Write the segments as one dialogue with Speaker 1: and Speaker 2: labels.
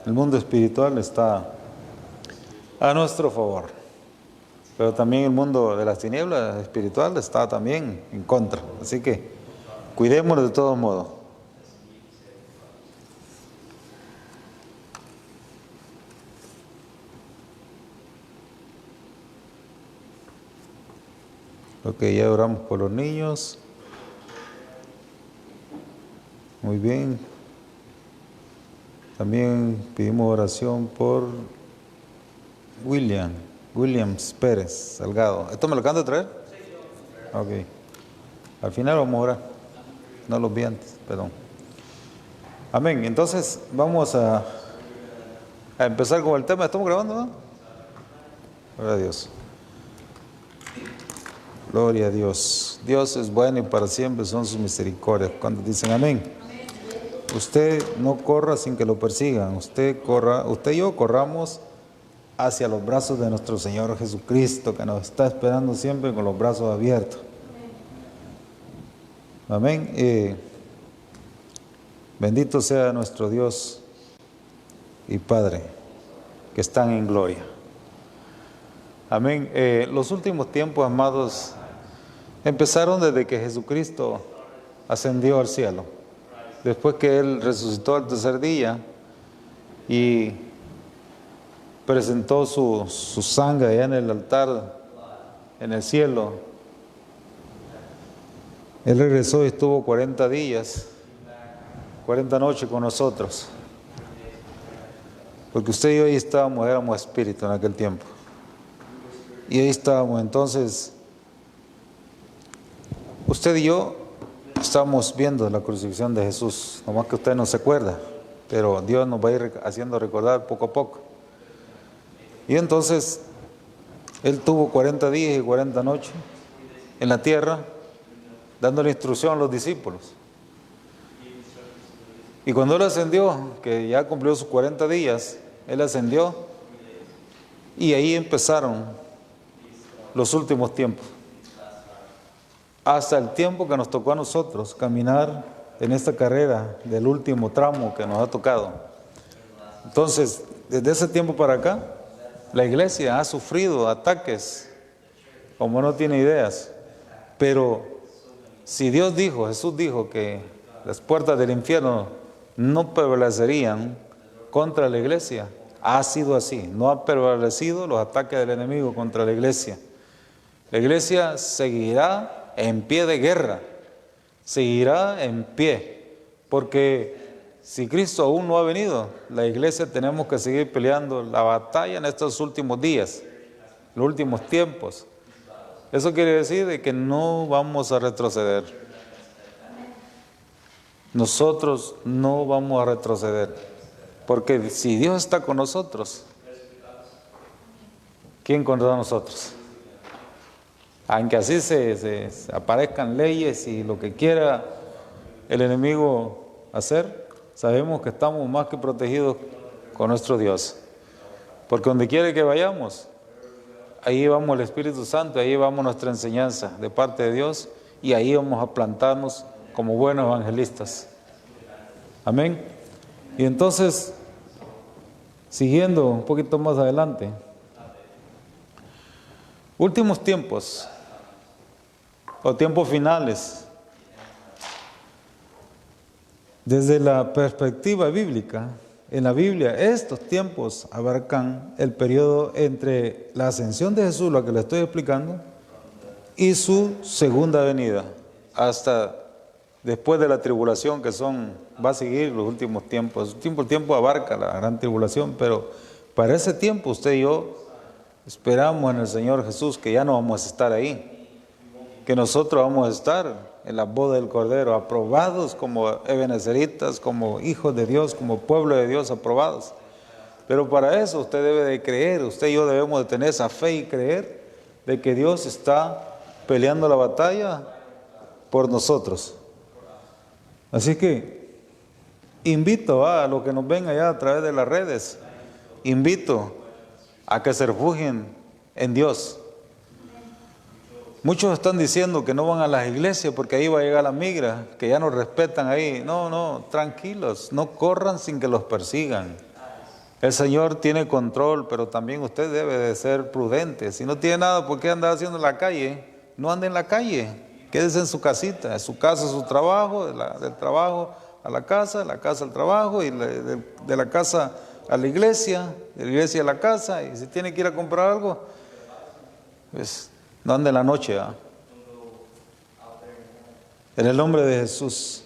Speaker 1: El mundo espiritual está a nuestro favor, pero también el mundo de las tinieblas espiritual está también en contra. Así que cuidémonos de todos modos. Ok, ya oramos por los niños. Muy bien. También pedimos oración por Williams Pérez Salgado. ¿Esto me lo acaban de traer? Ok. Al final vamos a orar. No los vi antes, perdón. Amén. Entonces vamos a empezar con el tema. ¿Estamos grabando, no? Gloria a Dios. Gloria a Dios. Dios es bueno y para siempre son sus misericordias. Cuando dicen amén. Usted no corra sin que lo persigan. Usted y yo corramos hacia los brazos de nuestro Señor Jesucristo, que nos está esperando siempre con los brazos abiertos. Amén. Bendito sea nuestro Dios y Padre, que están en gloria. Amén. Los últimos tiempos, amados, empezaron desde que Jesucristo ascendió al cielo. Después que Él resucitó al tercer día y presentó su sangre allá en el altar, en el cielo, Él regresó y estuvo 40 días, 40 noches con nosotros. Porque usted y yo ahí estábamos, éramos espíritu en aquel tiempo. Y ahí estábamos, entonces, usted y yo estamos viendo la crucifixión de Jesús, nomás que usted no se acuerda, pero Dios nos va a ir haciendo recordar poco a poco. Y entonces, Él tuvo 40 días y 40 noches en la tierra, dándole instrucción a los discípulos. Y cuando Él ascendió, que ya cumplió sus 40 días, Él ascendió y ahí empezaron los últimos tiempos. Hasta el tiempo que nos tocó a nosotros caminar en esta carrera del último tramo que nos ha tocado. Entonces, desde ese tiempo para acá, la iglesia ha sufrido ataques como no tiene ideas. Pero si Dios dijo, Jesús dijo que las puertas del infierno no prevalecerían contra la iglesia, ha sido así. No han prevalecido los ataques del enemigo contra la iglesia. La iglesia seguirá en pie de guerra, seguirá en pie, porque si Cristo aún no ha venido, la iglesia tenemos que seguir peleando la batalla en estos últimos días, los últimos tiempos. Eso quiere decir de que no vamos a retroceder. Nosotros no vamos a retroceder, porque si Dios está con nosotros, ¿quién contra nosotros? Aunque así se aparezcan leyes y lo que quiera el enemigo hacer, sabemos que estamos más que protegidos con nuestro Dios. Porque donde quiere que vayamos, ahí vamos el Espíritu Santo, ahí vamos nuestra enseñanza de parte de Dios y ahí vamos a plantarnos como buenos evangelistas. Amén. Y entonces, siguiendo un poquito más adelante, últimos tiempos o tiempos finales. Desde la perspectiva bíblica, en la Biblia, estos tiempos abarcan el periodo entre la ascensión de Jesús, lo que le estoy explicando, y su segunda venida, hasta después de la tribulación, que va a seguir los últimos tiempos. El tiempo abarca la gran tribulación, pero para ese tiempo usted y yo esperamos en el Señor Jesús que ya no vamos a estar ahí, que nosotros vamos a estar en la boda del Cordero, aprobados como ebenezeritas, como hijos de Dios, como pueblo de Dios, aprobados. Pero para eso usted debe de creer, usted y yo debemos de tener esa fe y creer de que Dios está peleando la batalla por nosotros. Así que invito a los que nos ven allá a través de las redes, invito a que se refugien en Dios. Muchos están diciendo que no van a las iglesias porque ahí va a llegar la migra, que ya nos respetan ahí. No, tranquilos, no corran sin que los persigan. El Señor tiene control, pero también usted debe de ser prudente. Si no tiene nada, ¿por qué anda haciendo en la calle? No ande en la calle, quédese en su casita, en su casa, su trabajo, del trabajo a la casa, de la casa al trabajo, y de la casa a la iglesia, de la iglesia a la casa, y si tiene que ir a comprar algo, pues no ande en la noche, ¿ah? En el nombre de Jesús,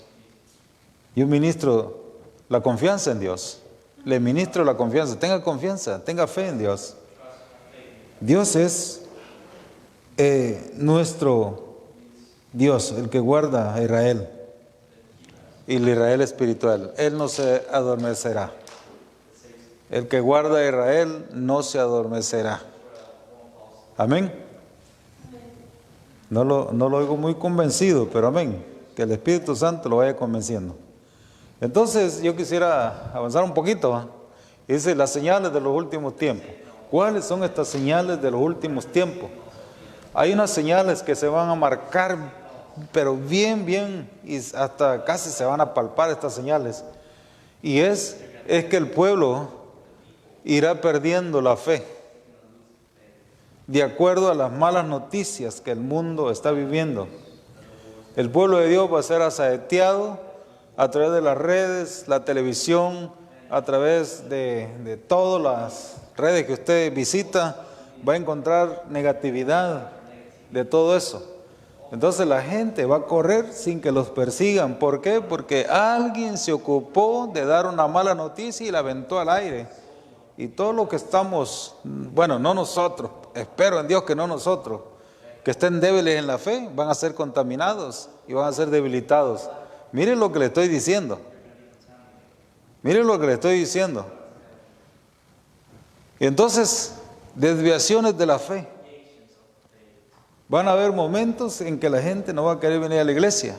Speaker 1: yo ministro la confianza en Dios. Le ministro la confianza, tenga fe en Dios. Dios es nuestro Dios, el que guarda a Israel, y el Israel espiritual. Él no se adormecerá. El que guarda a Israel no se adormecerá. Amén. No lo oigo muy convencido, pero amén. Que el Espíritu Santo lo vaya convenciendo. Entonces yo quisiera avanzar un poquito, ¿eh? Dice las señales de los últimos tiempos. ¿Cuáles son estas señales de los últimos tiempos? Hay unas señales que se van a marcar, pero bien, y hasta casi se van a palpar estas señales. Y es que el pueblo irá perdiendo la fe, de acuerdo a las malas noticias que el mundo está viviendo. El pueblo de Dios va a ser asaeteado a través de las redes, la televisión, a través de todas las redes que usted visita, va a encontrar negatividad de todo eso. Entonces la gente va a correr sin que los persigan. ¿Por qué? Porque alguien se ocupó de dar una mala noticia y la aventó al aire. Y todo lo que estamos, bueno, no nosotros, espero en Dios que no nosotros, que estén débiles en la fe, van a ser contaminados y van a ser debilitados. Miren lo que le estoy diciendo. Miren lo que le estoy diciendo. Y entonces, desviaciones de la fe. Van a haber momentos en que la gente no va a querer venir a la iglesia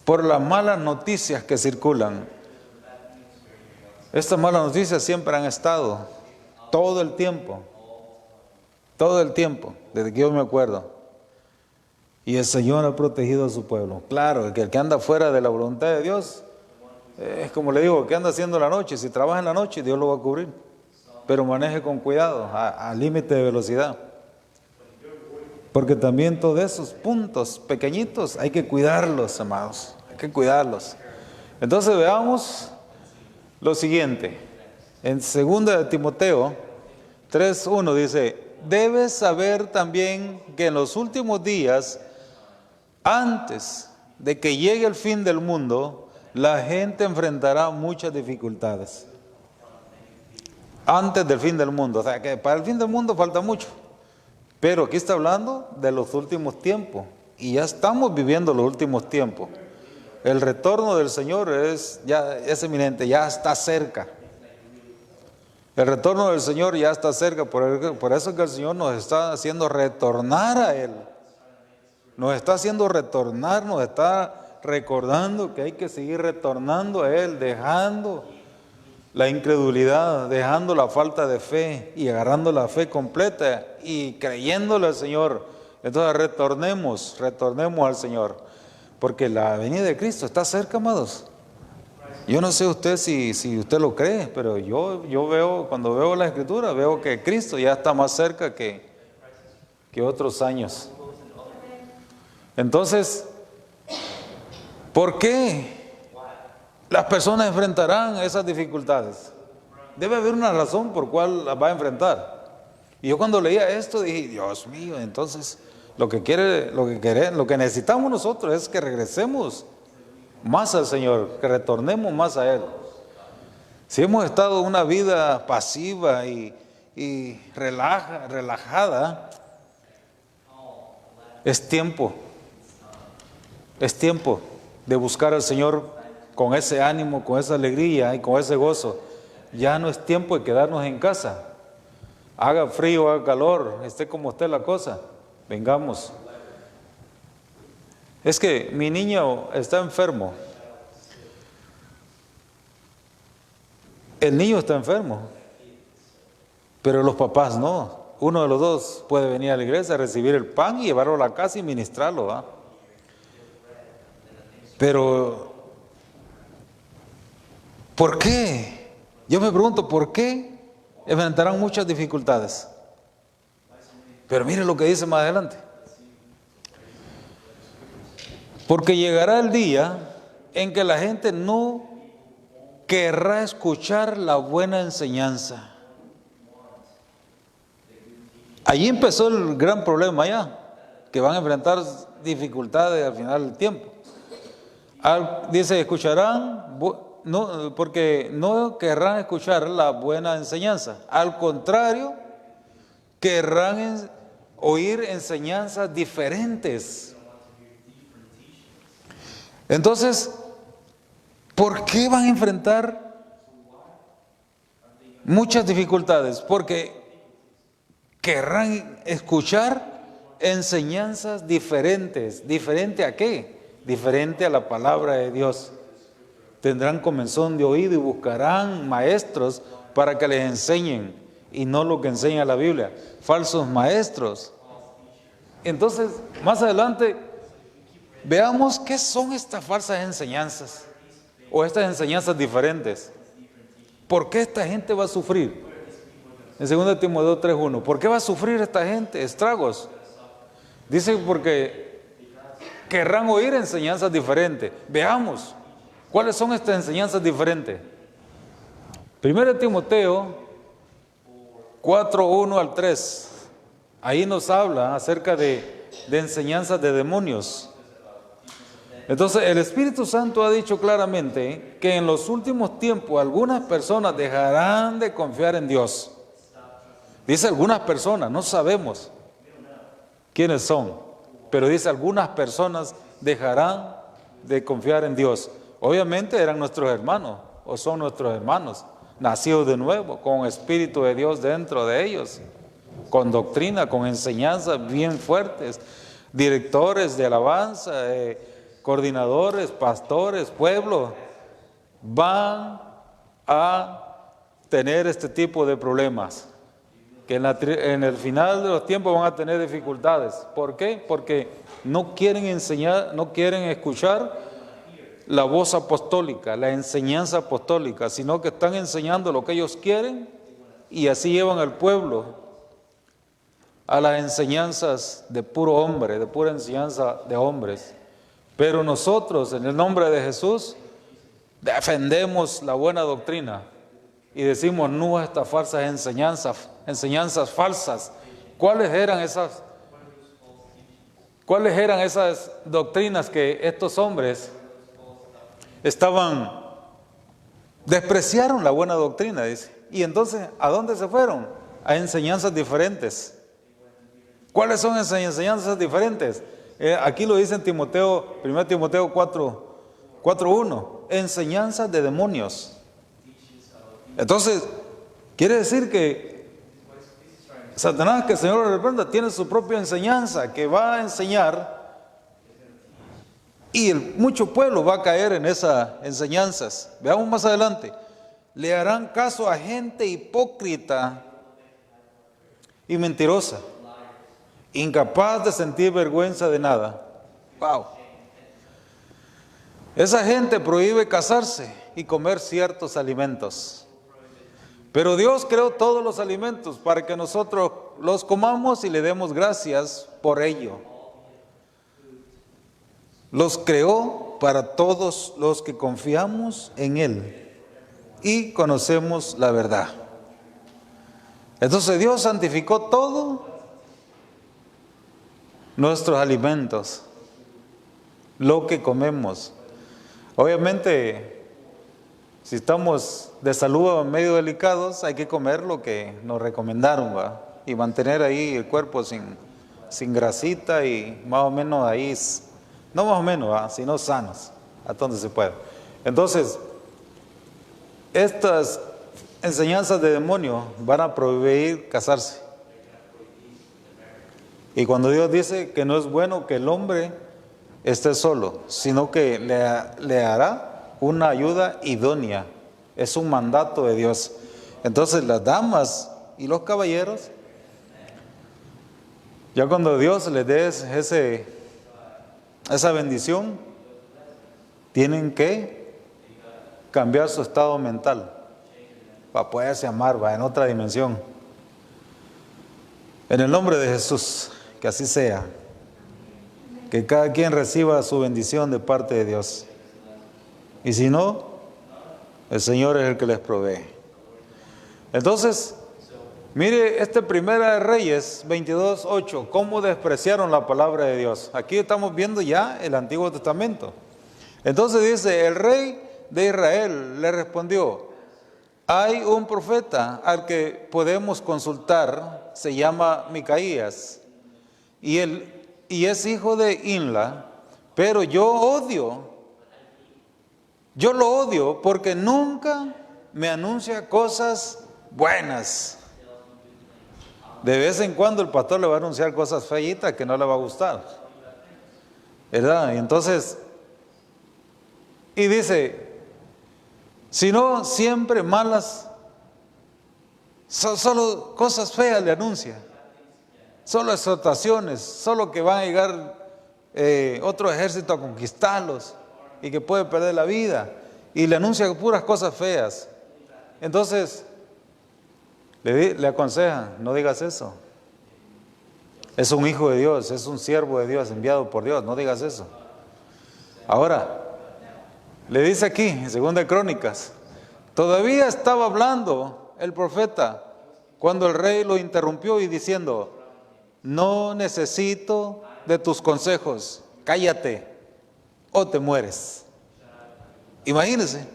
Speaker 1: por las malas noticias que circulan. Estas malas noticias siempre han estado, todo el tiempo, desde que yo me acuerdo. Y el Señor ha protegido a su pueblo. Claro, que el que anda fuera de la voluntad de Dios, es como le digo, ¿qué anda haciendo en la noche? Si trabaja en la noche, Dios lo va a cubrir. Pero maneje con cuidado, a límite de velocidad. Porque también todos esos puntos pequeñitos hay que cuidarlos, amados. Hay que cuidarlos. Entonces veamos lo siguiente. En 2 de Timoteo 3:1 dice: debes saber también que en los últimos días, antes de que llegue el fin del mundo, la gente enfrentará muchas dificultades. Antes del fin del mundo. O sea que para el fin del mundo falta mucho. Pero aquí está hablando de los últimos tiempos. Y ya estamos viviendo los últimos tiempos. El retorno del Señor es eminente, ya está cerca. El retorno del Señor ya está cerca. Por eso que el Señor nos está haciendo retornar a Él. Nos está haciendo retornar, nos está recordando que hay que seguir retornando a Él, dejando la incredulidad, dejando la falta de fe y agarrando la fe completa y creyéndole al Señor. Entonces retornemos al Señor, porque la venida de Cristo está cerca, amados. Yo no sé usted si usted lo cree, pero yo veo, cuando veo la Escritura, veo que Cristo ya está más cerca que otros años. Entonces, ¿por qué las personas enfrentarán esas dificultades? Debe haber una razón por cual las va a enfrentar. Y yo cuando leía esto dije, Dios mío, entonces lo que necesitamos nosotros es que regresemos más al Señor, que retornemos más a Él. Si hemos estado una vida pasiva y relajada, es tiempo de buscar al Señor con ese ánimo, con esa alegría y con ese gozo. Ya no es tiempo de quedarnos en casa. Haga frío, haga calor, esté como esté la cosa, vengamos. Es que mi niño está enfermo. El niño está enfermo, pero los papás no. Uno de los dos puede venir a la iglesia, recibir el pan y llevarlo a la casa y ministrarlo, ¿ah? Pero, ¿por qué Yo me pregunto, ¿por qué enfrentarán muchas dificultades? Pero mire lo que dice más adelante. Porque llegará el día en que la gente no querrá escuchar la buena enseñanza. Allí empezó el gran problema ya, que van a enfrentar dificultades al final del tiempo. Dice, escucharán, no, porque no querrán escuchar la buena enseñanza. Al contrario, querrán oír enseñanzas diferentes. Entonces, ¿por qué van a enfrentar muchas dificultades? Porque querrán escuchar enseñanzas diferentes. ¿Diferente a qué? Diferente a la palabra de Dios. Tendrán comezón de oído y buscarán maestros para que les enseñen, y no lo que enseña la Biblia, falsos maestros. Entonces, más adelante, veamos qué son estas falsas enseñanzas, o estas enseñanzas diferentes. ¿Por qué esta gente va a sufrir? En 2 Timoteo 3:1, ¿por qué va a sufrir esta gente estragos? Dice, porque querrán oír enseñanzas diferentes. Veamos, ¿cuáles son estas enseñanzas diferentes? 1 Timoteo 4:1 al 3, ahí nos habla acerca de enseñanzas de demonios. Entonces, el Espíritu Santo ha dicho claramente que en los últimos tiempos algunas personas dejarán de confiar en Dios. Dice algunas personas, no sabemos quiénes son, pero dice algunas personas dejarán de confiar en Dios. Obviamente eran nuestros hermanos, o son nuestros hermanos, nacidos de nuevo, con Espíritu de Dios dentro de ellos, con doctrina, con enseñanzas bien fuertes, directores de alabanza, coordinadores, pastores, pueblo, van a tener este tipo de problemas, que en el final de los tiempos van a tener dificultades. ¿Por qué? Porque no quieren enseñar, no quieren escuchar la voz apostólica, la enseñanza apostólica, sino que están enseñando lo que ellos quieren, y así llevan al pueblo a las enseñanzas de puro hombre, de pura enseñanza de hombres. Pero nosotros, en el nombre de Jesús, defendemos la buena doctrina y decimos no a estas falsas enseñanzas falsas. ¿Cuáles eran esas doctrinas que estos hombres despreciaron la buena doctrina, dice? Y entonces, ¿a dónde se fueron? A enseñanzas diferentes. ¿Cuáles son esas enseñanzas diferentes? Aquí lo dice en 1 Timoteo 4:1, enseñanzas de demonios. Entonces, quiere decir que Satanás, que el Señor lo reprenda, tiene su propia enseñanza que va a enseñar, y mucho pueblo va a caer en esas enseñanzas. Veamos más adelante. Le harán caso a gente hipócrita y mentirosa, incapaz de sentir vergüenza de nada. Wow. Esa gente prohíbe casarse y comer ciertos alimentos. Pero Dios creó todos los alimentos para que nosotros los comamos y le demos gracias por ello. Los creó para todos los que confiamos en Él y conocemos la verdad. Entonces Dios santificó todo nuestros alimentos, lo que comemos. Obviamente, si estamos de salud medio delicados, hay que comer lo que nos recomendaron, ¿va? Y mantener ahí el cuerpo sin grasita y más o menos ahí, no más o menos, ¿va? Sino sanos, a donde se pueda. Entonces, estas enseñanzas de demonio van a prohibir casarse. Y cuando Dios dice que no es bueno que el hombre esté solo, sino que le hará una ayuda idónea. Es un mandato de Dios. Entonces las damas y los caballeros, ya cuando Dios les dé esa bendición, tienen que cambiar su estado mental. para poderse amar, va en otra dimensión. En el nombre de Jesús, que así sea. Que cada quien reciba su bendición de parte de Dios. Y si no, el Señor es el que les provee. Entonces, mire este Primera de Reyes 22:8, cómo despreciaron la palabra de Dios. Aquí estamos viendo ya el Antiguo Testamento. Entonces dice, el rey de Israel le respondió, hay un profeta al que podemos consultar, se llama Micaías, y es hijo de Inla, pero yo lo odio porque nunca me anuncia cosas buenas. De vez en cuando el pastor le va a anunciar cosas feitas que no le va a gustar, ¿verdad? Y entonces, y dice, si no, siempre malas, solo cosas feas le anuncia, solo exhortaciones, solo que van a llegar otro ejército a conquistarlos y que puede perder la vida, y le anuncia puras cosas feas. Entonces, le aconsejan, no digas eso. Es un hijo de Dios, es un siervo de Dios, enviado por Dios, no digas eso. Ahora, le dice aquí, en 2 Crónicas, todavía estaba hablando el profeta cuando el rey lo interrumpió y diciendo, no necesito de tus consejos, cállate o te mueres. Imagínense,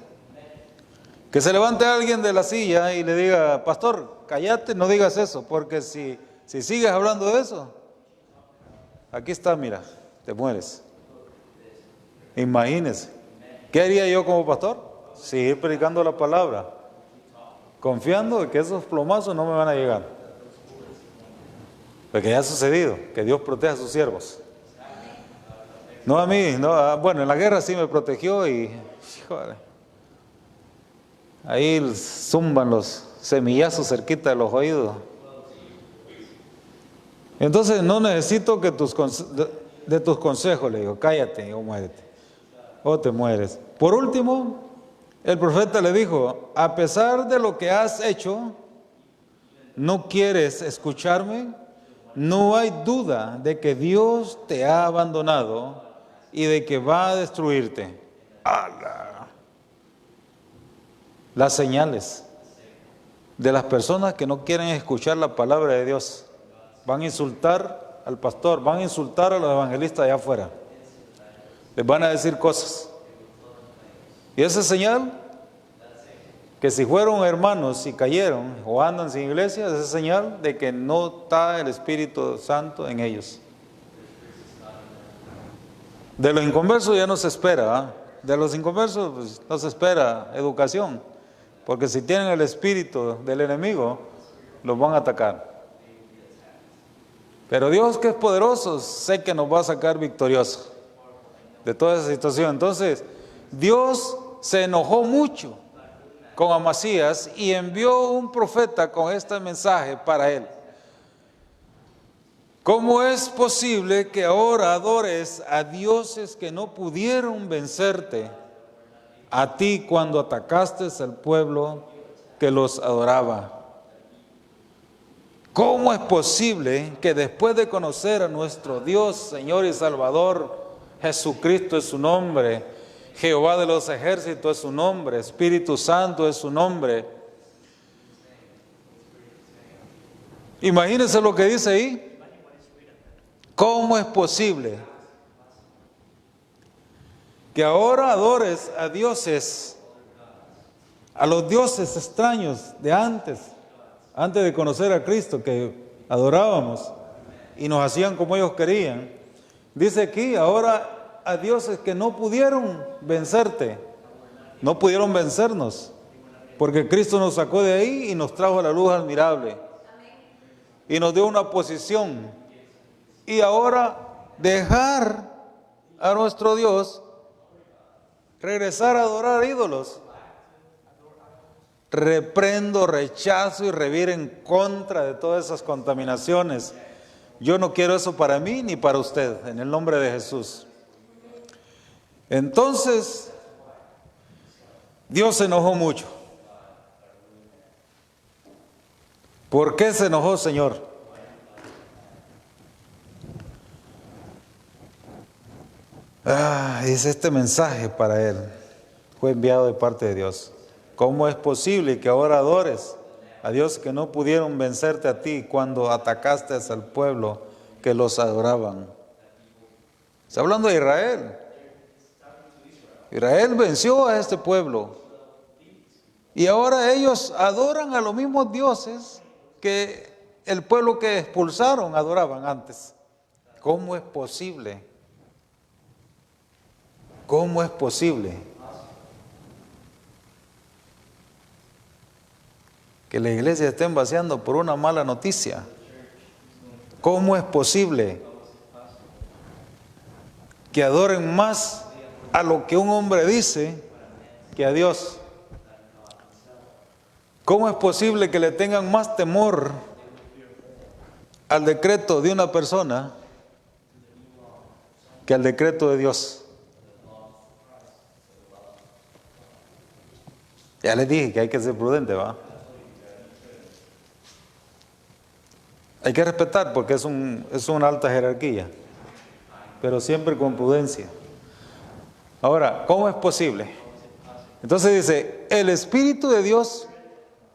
Speaker 1: que se levante alguien de la silla y le diga, pastor, cállate, no digas eso, porque si sigues hablando de eso, aquí está, mira, te mueres. Imagínense. ¿Qué haría yo como pastor? Seguir predicando la palabra, confiando de que esos plomazos no me van a llegar. Porque ya ha sucedido, que Dios proteja a sus siervos. No a mí, no, bueno, en la guerra sí me protegió y, híjole, ahí zumban los semillazos cerquita de los oídos. Entonces no necesito de tus consejos, le digo, cállate o muérete, o te mueres. Por último, el profeta le dijo, a pesar de lo que has hecho, ¿no quieres escucharme? No hay duda de que Dios te ha abandonado y de que va a destruirte. ¡Ala! Las señales de las personas que no quieren escuchar la palabra de Dios. Van a insultar al pastor, van a insultar a los evangelistas allá afuera. Les van a decir cosas. Y esa señal, que si fueron hermanos y cayeron o andan sin iglesia, esa señal de que no está el Espíritu Santo en ellos. De los inconversos ya no se espera, ¿eh? De los inconversos pues, no se espera educación, porque si tienen el espíritu del enemigo, los van a atacar. Pero Dios, que es poderoso, sé que nos va a sacar victoriosos de toda esa situación. Entonces, Dios se enojó mucho con Amasías y envió un profeta con este mensaje para él. ¿Cómo es posible que ahora adores a dioses que no pudieron vencerte a ti cuando atacaste al pueblo que los adoraba? ¿Cómo es posible que después de conocer a nuestro Dios, Señor y Salvador, Jesucristo es su nombre, Jehová de los ejércitos es su nombre, Espíritu Santo es su nombre? Imagínense lo que dice ahí. ¿Cómo es posible que ahora adores a dioses, a los dioses extraños de antes de conocer a Cristo, que adorábamos y nos hacían como ellos querían? Dice aquí, ahora a dioses que no pudieron vencerte, no pudieron vencernos, porque Cristo nos sacó de ahí y nos trajo a la luz admirable y nos dio una posición. Y ahora dejar a nuestro Dios, regresar a adorar ídolos. Reprendo, rechazo y reviro en contra de todas esas contaminaciones. Yo no quiero eso para mí ni para usted, en el nombre de Jesús. Entonces, Dios se enojó mucho. ¿Por qué se enojó, Señor? Dice este mensaje para él. Fue enviado de parte de Dios. ¿Cómo es posible que ahora adores a Dios que no pudieron vencerte a ti cuando atacaste al pueblo que los adoraban? Está hablando de Israel. Israel venció a este pueblo. Y ahora ellos adoran a los mismos dioses que el pueblo que expulsaron adoraban antes. ¿Cómo es posible? ¿Cómo es posible que la iglesia esté vaciando por una mala noticia? ¿Cómo es posible que adoren más a lo que un hombre dice que a Dios? ¿Cómo es posible que le tengan más temor al decreto de una persona que al decreto de Dios? Ya les dije que hay que ser prudente, ¿va? Hay que respetar porque es una alta jerarquía, pero siempre con prudencia. Ahora, ¿cómo es posible? Entonces dice, el Espíritu de Dios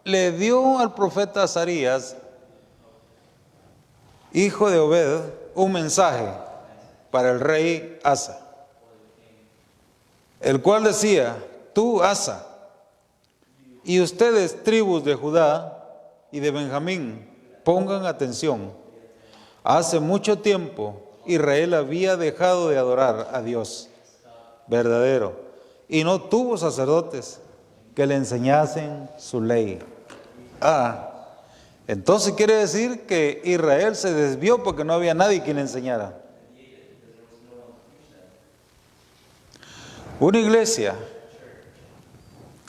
Speaker 1: le dio al profeta Azarías, hijo de Obed, un mensaje para el rey Asa, el cual decía, tú, Asa, y ustedes, tribus de Judá y de Benjamín, pongan atención. Hace mucho tiempo Israel había dejado de adorar a Dios verdadero y no tuvo sacerdotes que le enseñasen su ley. Entonces quiere decir que Israel se desvió porque no había nadie quien le enseñara. Una iglesia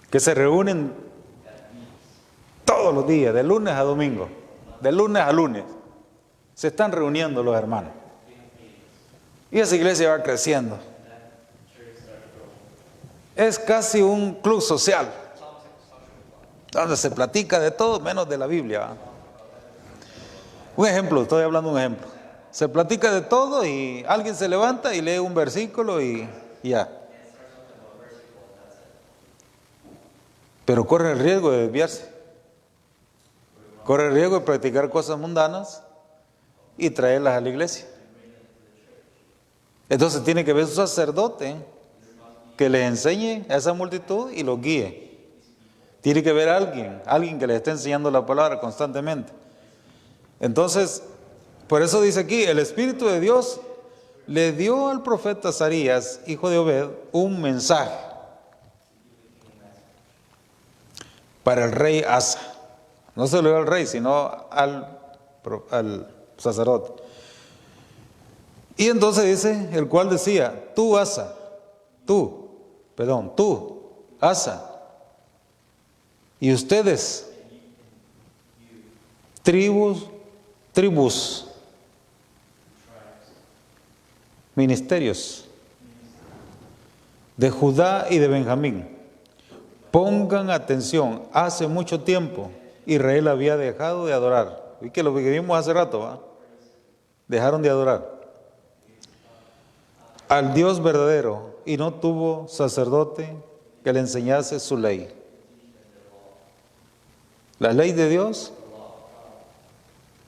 Speaker 1: que se reúnen todos los días, de lunes a domingo, de lunes a lunes, se están reuniendo los hermanos. Y esa iglesia va creciendo. Es casi un club social, donde se platica de todo menos de la Biblia, ¿va? Un ejemplo, estoy hablando de un ejemplo. Se platica de todo y alguien se levanta y lee un versículo y ya. Pero corre el riesgo de desviarse. Corre el riesgo de practicar cosas mundanas y traerlas a la iglesia. Entonces tiene que haber un sacerdote que les enseñe a esa multitud y los guíe. Tiene que haber alguien que les esté enseñando la palabra constantemente. Entonces, por eso dice aquí, el Espíritu de Dios le dio al profeta Azarías, hijo de Obed, un mensaje para el rey Asa. No se lo dio al rey, sino al sacerdote. Y entonces dice, el cual decía, tú, Asa, y ustedes, tribus, ministerios de Judá y de Benjamín, pongan atención. Hace mucho tiempo Israel había dejado de adorar. Y que lo que vimos hace rato, ¿va? Dejaron de adorar al Dios verdadero y no tuvo sacerdote que le enseñase su ley. La ley de Dios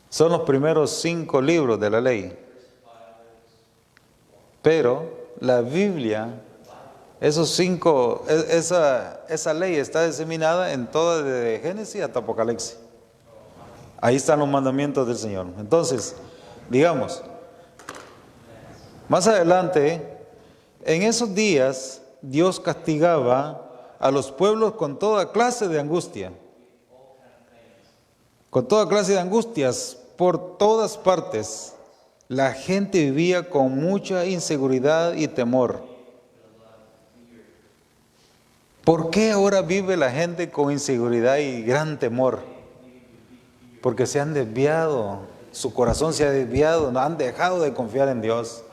Speaker 1: son los primeros 5 libros de la ley. Pero la Biblia, esa ley está diseminada en toda, desde Génesis hasta Apocalipsis. Ahí están los mandamientos del Señor. Entonces, digamos, más adelante, en esos días, Dios castigaba a los pueblos con toda clase de angustia. Con toda clase de angustias por todas partes. La gente vivía con mucha inseguridad y temor. ¿Por qué ahora vive la gente con inseguridad y gran temor? Porque se han desviado, su corazón se ha desviado, no han dejado de confiar en Dios.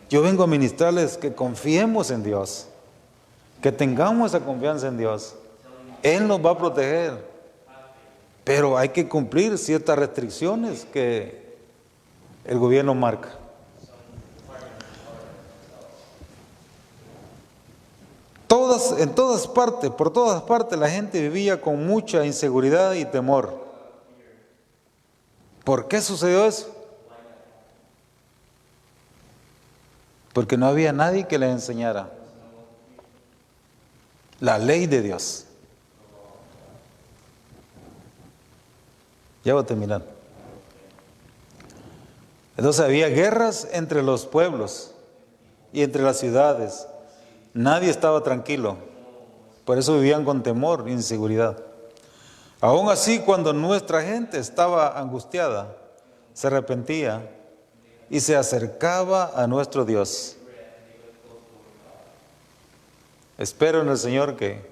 Speaker 1: Yo vengo a ministrarles que confiemos en Dios, que tengamos esa confianza en Dios. Él nos va a proteger. pero hay que cumplir ciertas restricciones que el gobierno marca. En todas partes, por todas partes, la gente vivía con mucha inseguridad y temor. ¿Por qué sucedió eso? Porque no había nadie que les enseñara la ley de Dios. Ya voy a terminar. Entonces había guerras entre los pueblos y entre las ciudades. Nadie estaba tranquilo. Por eso vivían con temor e inseguridad. Aún así, cuando nuestra gente estaba angustiada, se arrepentía y se acercaba a nuestro Dios. Espero en el Señor que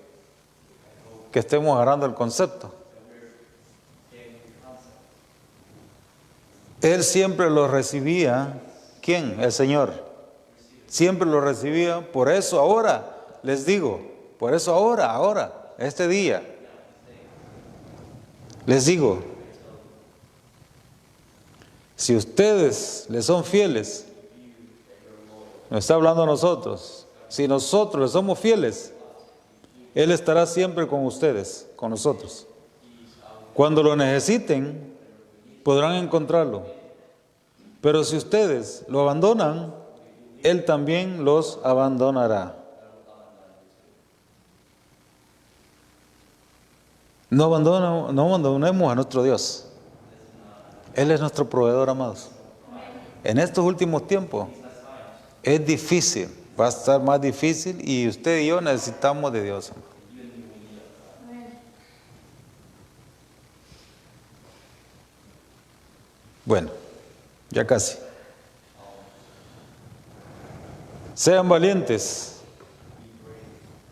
Speaker 1: estemos agarrando el concepto. Él siempre lo recibía. ¿Quién? El Señor. Siempre lo recibía. Por eso ahora, les digo, por eso ahora, este día, les digo, si ustedes le son fieles, nos está hablando a nosotros, si nosotros le somos fieles, Él estará siempre con ustedes, con nosotros. Cuando lo necesiten, podrán encontrarlo. Pero si ustedes lo abandonan, Él también los abandonará. No abandonemos a nuestro Dios. Él es nuestro proveedor, amados. En estos últimos tiempos es difícil, va a estar más difícil y usted y yo necesitamos de Dios. Bueno, ya casi. Sean valientes,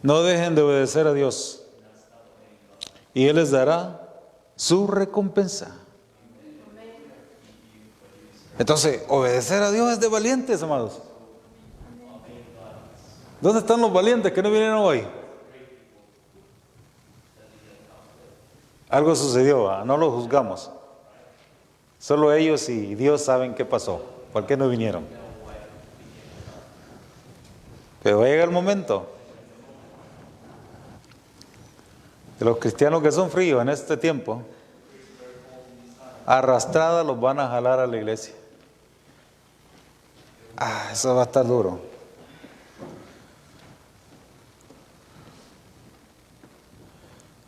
Speaker 1: no dejen de obedecer a Dios y Él les dará su recompensa. Entonces, obedecer a Dios es de valientes, amados. ¿Dónde están los valientes que no vinieron hoy? Algo sucedió, no lo juzgamos. Solo ellos y Dios saben qué pasó, por qué no vinieron. Pero llega el momento que los cristianos que son fríos en este tiempo, arrastradas los van a jalar a la iglesia. Eso va a estar duro.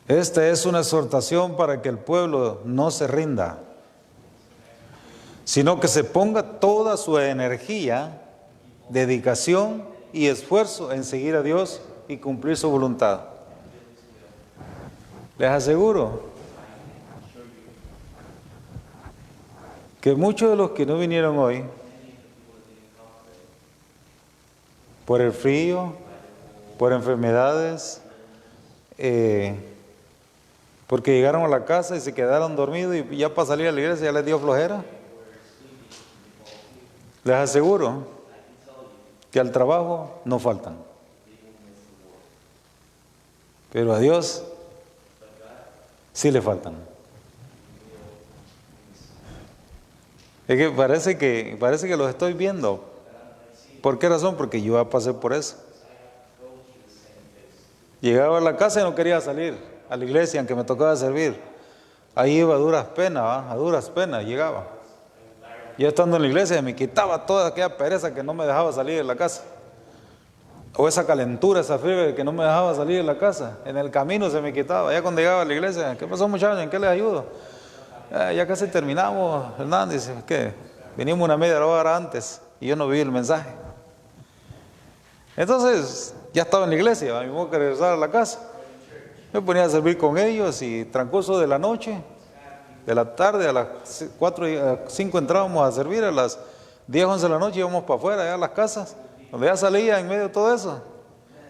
Speaker 1: Esta es una exhortación para que el pueblo no se rinda, sino que se ponga toda su energía, dedicación y esfuerzo en seguir a Dios y cumplir su voluntad. Les aseguro que muchos de los que no vinieron hoy, por el frío, por enfermedades, porque llegaron a la casa y se quedaron dormidos y ya para salir a la iglesia ya les dio flojera. Les aseguro que al trabajo no faltan. Pero a Dios sí le faltan. Es que parece que los estoy viendo. ¿Por qué razón? Porque yo ya pasé por eso. Llegaba a la casa y no quería salir a la iglesia, aunque me tocaba servir. Ahí iba a duras penas llegaba. Yo estando en la iglesia me quitaba toda aquella pereza que no me dejaba salir de la casa. O esa calentura, esa fiebre que no me dejaba salir de la casa. En el camino se me quitaba. Ya cuando llegaba a la iglesia, ¿qué pasó, muchachos? ¿En qué les ayudo? Ya casi terminamos, Hernández. Dice, ¿qué? Venimos una media hora antes y yo no vi el mensaje. Entonces, ya estaba en la iglesia, a mí me voy a regresar a la casa. Me ponía a servir con ellos y transcurso de la noche, de la tarde, a las 4 y 5 entrábamos a servir, a las 10, 11 de la noche íbamos para afuera, allá a las casas, donde ya salía en medio de todo eso.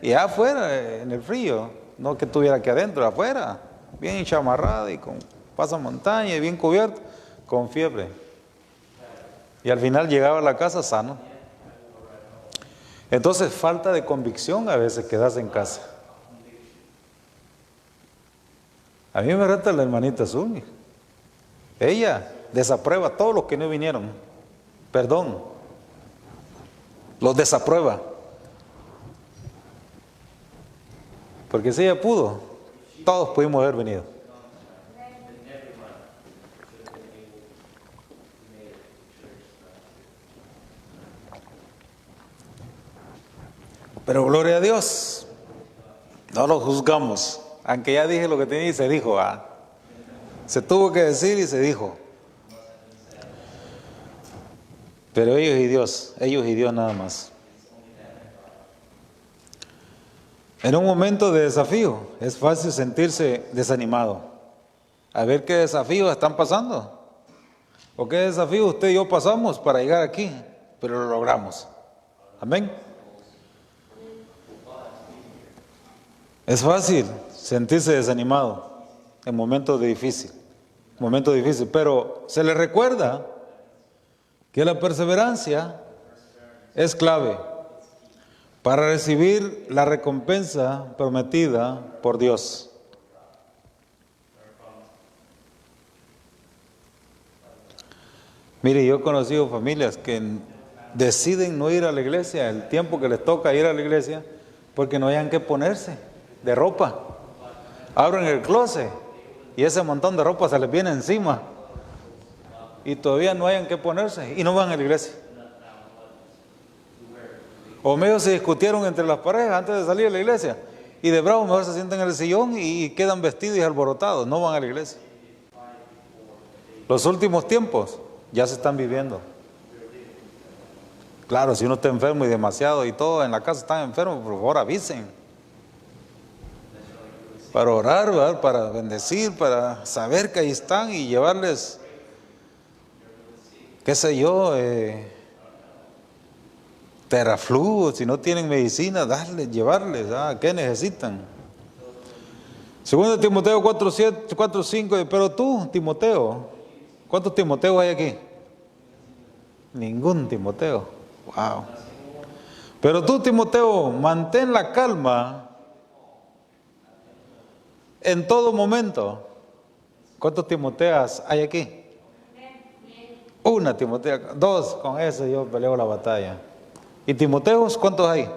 Speaker 1: Y allá afuera, en el frío, no que estuviera aquí adentro, afuera, bien chamarrada y con pasamontaña y bien cubierto, con fiebre. Y al final llegaba a la casa sano. Entonces, falta de convicción a veces quedarse en casa. A mí me reta la hermanita Zuli. Ella desaprueba a todos los que no vinieron. Perdón. Los desaprueba. Porque si ella pudo, todos pudimos haber venido. Pero gloria a Dios, no lo juzgamos. Aunque ya dije lo que tenía y se dijo. Se tuvo que decir y se dijo. Pero ellos y Dios nada más. En un momento de desafío es fácil sentirse desanimado. A ver qué desafíos están pasando. O qué desafíos usted y yo pasamos para llegar aquí, pero lo logramos. Amén. Es fácil sentirse desanimado en momentos difíciles, pero se le recuerda que la perseverancia es clave para recibir la recompensa prometida por Dios. Mire, yo he conocido familias que deciden no ir a la iglesia el tiempo que les toca ir a la iglesia porque no hayan que ponerse de ropa. Abren el closet y ese montón de ropa se les viene encima y todavía no hayan que ponerse y no van a la iglesia. O medio se discutieron entre las parejas antes de salir a la iglesia y de bravo mejor se sientan en el sillón y quedan vestidos y alborotados, no van a la iglesia. Los últimos tiempos ya se están viviendo. Claro, si uno está enfermo y demasiado y todo en la casa están enfermos, por favor avisen. Para orar, ¿verdad? Para bendecir, para saber que ahí están y llevarles, qué sé yo, Teraflu, si no tienen medicina, darles, llevarles, ¿qué necesitan? Segundo Timoteo 4:5, pero tú, Timoteo, ¿cuántos Timoteos hay aquí? Ningún Timoteo. Wow. Pero tú, Timoteo, mantén la calma en todo momento. ¿Cuántos Timoteas hay aquí? Una Timotea, dos, con eso yo peleo la batalla. ¿Y Timoteos cuántos hay?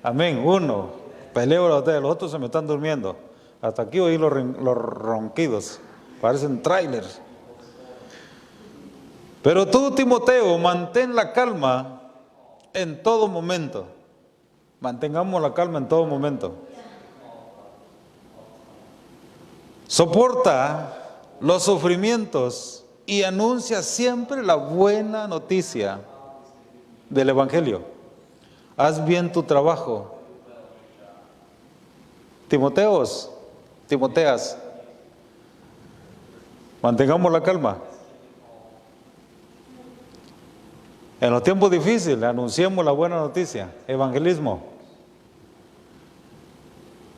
Speaker 1: Amén, uno. Peleo la batalla, los otros se me están durmiendo. Hasta aquí oí los ronquidos, parecen trailers. Pero tú, Timoteo, mantén la calma en todo momento. Mantengamos la calma en todo momento. Soporta los sufrimientos y anuncia siempre la buena noticia del Evangelio. Haz bien tu trabajo. Timoteas, mantengamos la calma. En los tiempos difíciles, anunciemos la buena noticia, evangelismo.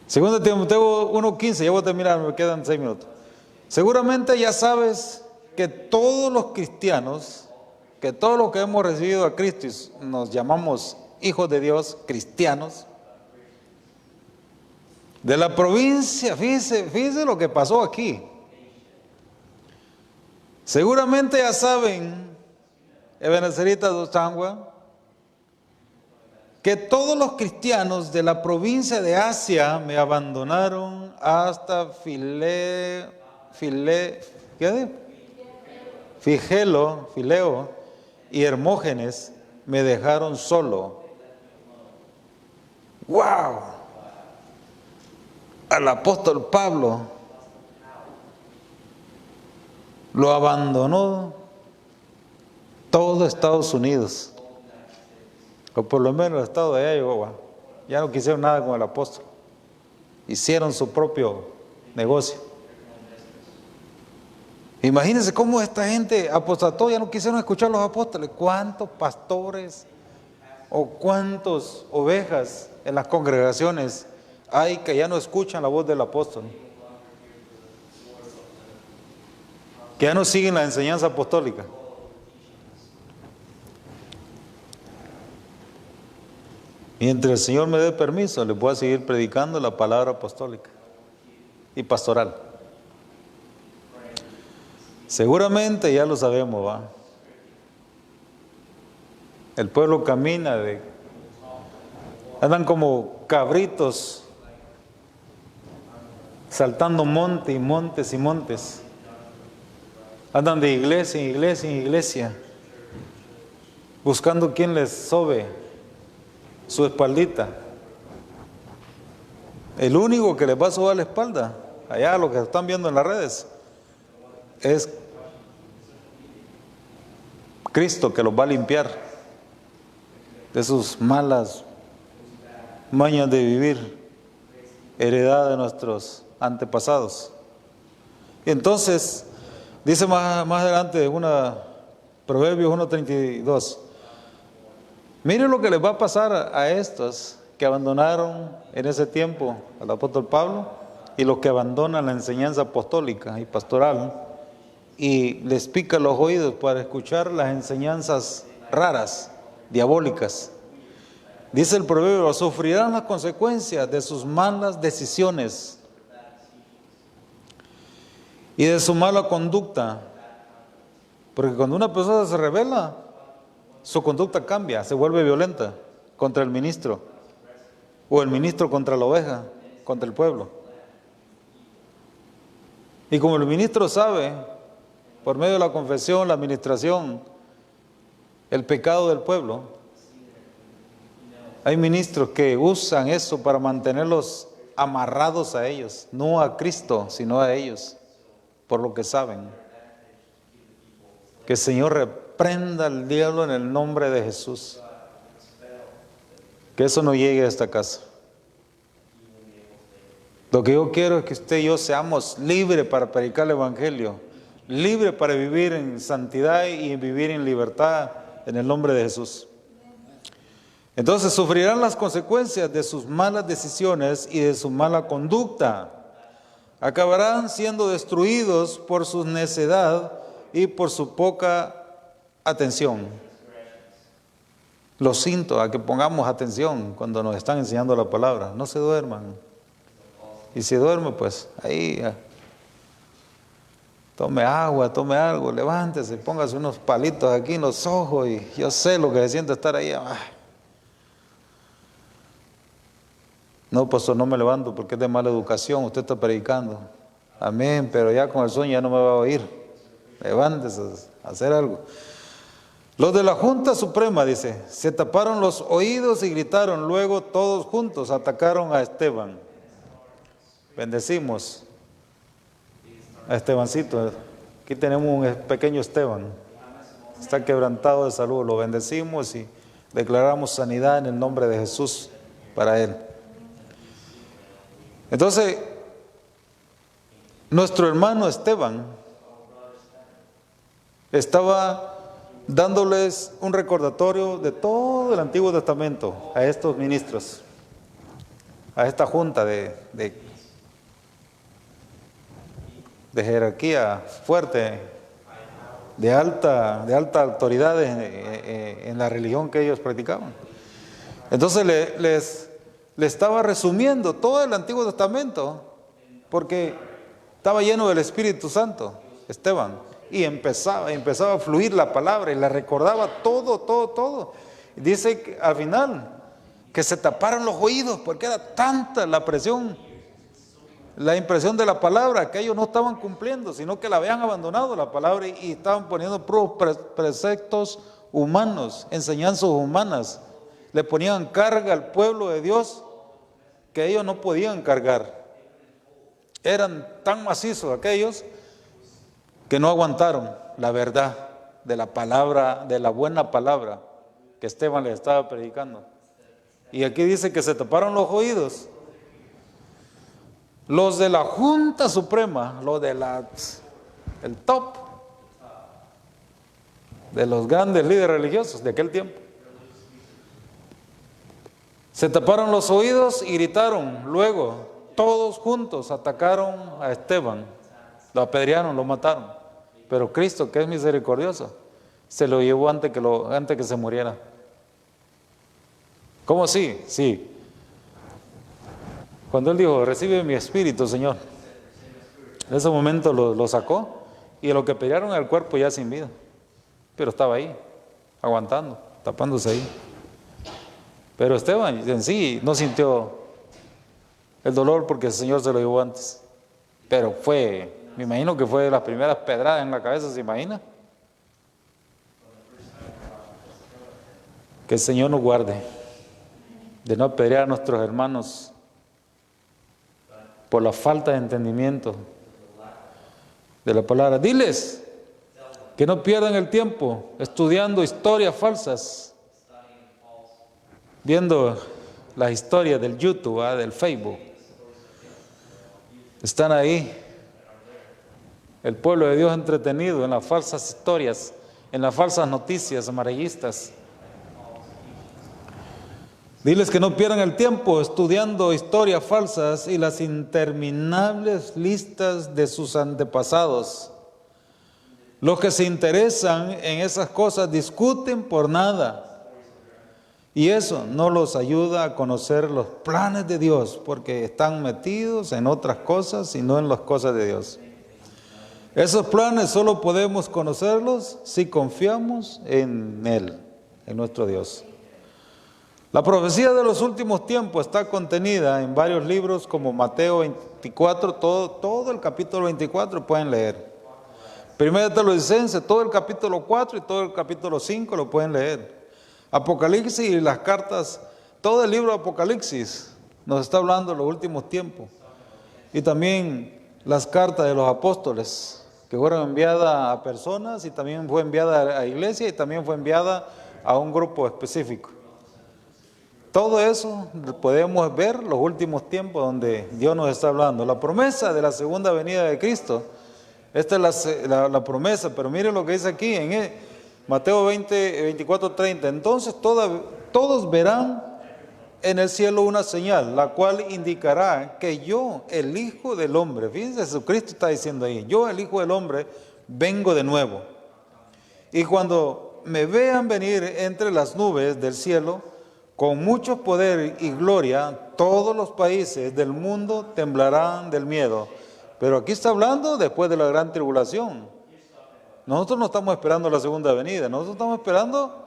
Speaker 1: Segundo Timoteo 1:15, ya voy a terminar, me quedan 6 minutos. Seguramente ya sabes que todos los cristianos, que todos los que hemos recibido a Cristo y nos llamamos hijos de Dios, cristianos, de la provincia, fíjese lo que pasó aquí. Seguramente ya saben, Ebenecerita de Otangua, que todos los cristianos de la provincia de Asia me abandonaron hasta Fileo y Hermógenes me dejaron solo. ¡Wow! Al apóstol Pablo lo abandonó todo Estados Unidos, o por lo menos el estado de Iowa. Ya no quisieron nada con el apóstol, hicieron su propio negocio. Imagínense cómo esta gente apostató, ya no quisieron escuchar a los apóstoles. ¿Cuántos pastores o cuántas ovejas en las congregaciones hay que ya no escuchan la voz del apóstol? Que ya no siguen la enseñanza apostólica. Mientras el Señor me dé permiso, les voy a seguir predicando la palabra apostólica. y pastoral. Seguramente ya lo sabemos, ¿va? El pueblo camina andan como cabritos saltando monte y montes y montes. Andan de iglesia en iglesia en iglesia, buscando quien les sobe su espaldita. El único que les va a sobar la espalda, allá lo que están viendo en las redes, es Cristo, que los va a limpiar de sus malas mañas de vivir, heredad de nuestros antepasados. Y entonces, dice más adelante, Proverbios 1:32, miren lo que les va a pasar a estos que abandonaron en ese tiempo al apóstol Pablo y los que abandonan la enseñanza apostólica y pastoral y les pica los oídos para escuchar las enseñanzas raras, diabólicas. Dice el proverbio, sufrirán las consecuencias de sus malas decisiones y de su mala conducta. Porque cuando una persona se rebela, su conducta cambia, se vuelve violenta contra el ministro, o el ministro contra la oveja, contra el pueblo. Y como el ministro sabe, por medio de la confesión, la administración, el pecado del pueblo, hay ministros que usan eso para mantenerlos amarrados a ellos, no a Cristo, sino a ellos, por lo que saben. Que el Señor reprenda al diablo en el nombre de Jesús. Que eso no llegue a esta casa. Lo que yo quiero es que usted y yo seamos libres para predicar el Evangelio, libres para vivir en santidad y vivir en libertad en el nombre de Jesús. Entonces sufrirán las consecuencias de sus malas decisiones y de su mala conducta. Acabarán siendo destruidos por su necedad y por su poca atención. Los cinto a que pongamos atención cuando nos están enseñando la palabra. No se duerman. Y si duerme, pues ahí tome agua, tome algo, levántese, póngase unos palitos aquí en los ojos y yo sé lo que se siente estar ahí. No, pastor, no me levanto porque es de mala educación, usted está predicando. Amén, pero ya con el sueño ya no me va a oír. Levántese a hacer algo. Los de la Junta Suprema, dice, se taparon los oídos y gritaron, luego todos juntos atacaron a Esteban. Bendecimos a Estebancito. Aquí tenemos un pequeño Esteban. Está quebrantado de salud. Lo bendecimos y declaramos sanidad en el nombre de Jesús para él. Entonces, nuestro hermano Esteban estaba dándoles un recordatorio de todo el Antiguo Testamento a estos ministros, a esta junta de jerarquía fuerte, de alta autoridad en la religión que ellos practicaban. Entonces le estaba resumiendo todo el Antiguo Testamento, porque estaba lleno del Espíritu Santo, Esteban, y empezaba a fluir la palabra, y la recordaba todo. Y dice que al final, que se taparon los oídos, porque era tanta la presión, la impresión de la palabra, que ellos no estaban cumpliendo, sino que la habían abandonado la palabra y estaban poniendo puros preceptos humanos, enseñanzas humanas. Le ponían carga al pueblo de Dios que ellos no podían cargar. Eran tan macizos aquellos que no aguantaron la verdad de la palabra, de la buena palabra que Esteban les estaba predicando. Y aquí dice que se taparon los oídos. Los de la Junta Suprema, los de el top de los grandes líderes religiosos de aquel tiempo, se taparon los oídos y gritaron. Luego, todos juntos atacaron a Esteban, lo apedrearon, lo mataron. Pero Cristo, que es misericordioso, se lo llevó antes que se muriera. ¿Cómo así? Sí. Cuando él dijo, recibe mi espíritu, Señor, En ese momento lo sacó y lo que pelearon era el cuerpo ya sin vida. Pero estaba ahí, aguantando, tapándose ahí. Pero Esteban en sí no sintió el dolor porque el Señor se lo llevó antes. Pero me imagino que fue de las primeras pedradas en la cabeza, ¿se imagina? Que el Señor nos guarde de no apedrear a nuestros hermanos por la falta de entendimiento de la palabra. Diles que no pierdan el tiempo estudiando historias falsas, viendo las historias del YouTube, del Facebook. Están ahí, el pueblo de Dios entretenido en las falsas historias, en las falsas noticias amarillistas. Diles que no pierdan el tiempo estudiando historias falsas y las interminables listas de sus antepasados. Los que se interesan en esas cosas discuten por nada. Y eso no los ayuda a conocer los planes de Dios, porque están metidos en otras cosas y no en las cosas de Dios. Esos planes solo podemos conocerlos si confiamos en Él, en nuestro Dios. La profecía de los últimos tiempos está contenida en varios libros como Mateo 24, todo el capítulo 24 pueden leer. Primera de Tesalonicenses, todo el capítulo 4 y todo el capítulo 5 lo pueden leer. Apocalipsis y las cartas, todo el libro de Apocalipsis nos está hablando de los últimos tiempos. Y también las cartas de los apóstoles que fueron enviadas a personas y también fue enviada a iglesia y también fue enviada a un grupo específico. Todo eso podemos ver los últimos tiempos donde Dios nos está hablando. La promesa de la segunda venida de Cristo, esta es la promesa, pero miren lo que dice aquí en Mateo 24, 30. Entonces todos verán en el cielo una señal, la cual indicará que yo, el Hijo del Hombre, fíjense, Jesucristo está diciendo ahí, yo, el Hijo del Hombre, vengo de nuevo. Y cuando me vean venir entre las nubes del cielo, con mucho poder y gloria, todos los países del mundo temblarán del miedo. Pero aquí está hablando después de la gran tribulación. Nosotros no estamos esperando la segunda venida, nosotros estamos esperando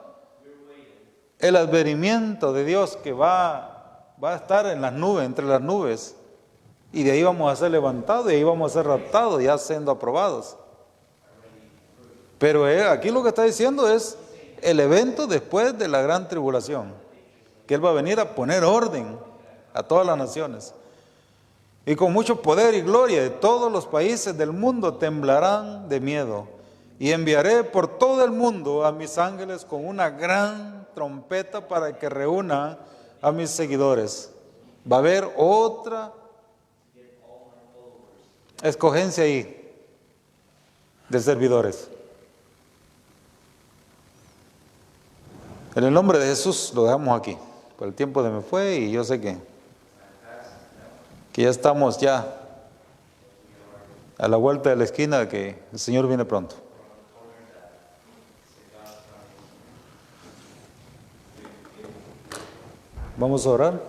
Speaker 1: el advenimiento de Dios que va a estar en las nubes, entre las nubes. Y de ahí vamos a ser levantados, y ahí vamos a ser raptados, ya siendo aprobados. Pero aquí lo que está diciendo es el evento después de la gran tribulación. Que Él va a venir a poner orden a todas las naciones. Y con mucho poder y gloria de todos los países del mundo temblarán de miedo. Y enviaré por todo el mundo a mis ángeles con una gran trompeta para que reúnan a mis seguidores. Va a haber otra escogencia ahí de servidores. En el nombre de Jesús lo dejamos aquí. Por el tiempo de me fue y yo sé que ya estamos a la vuelta de la esquina, que el Señor viene pronto. Vamos a orar.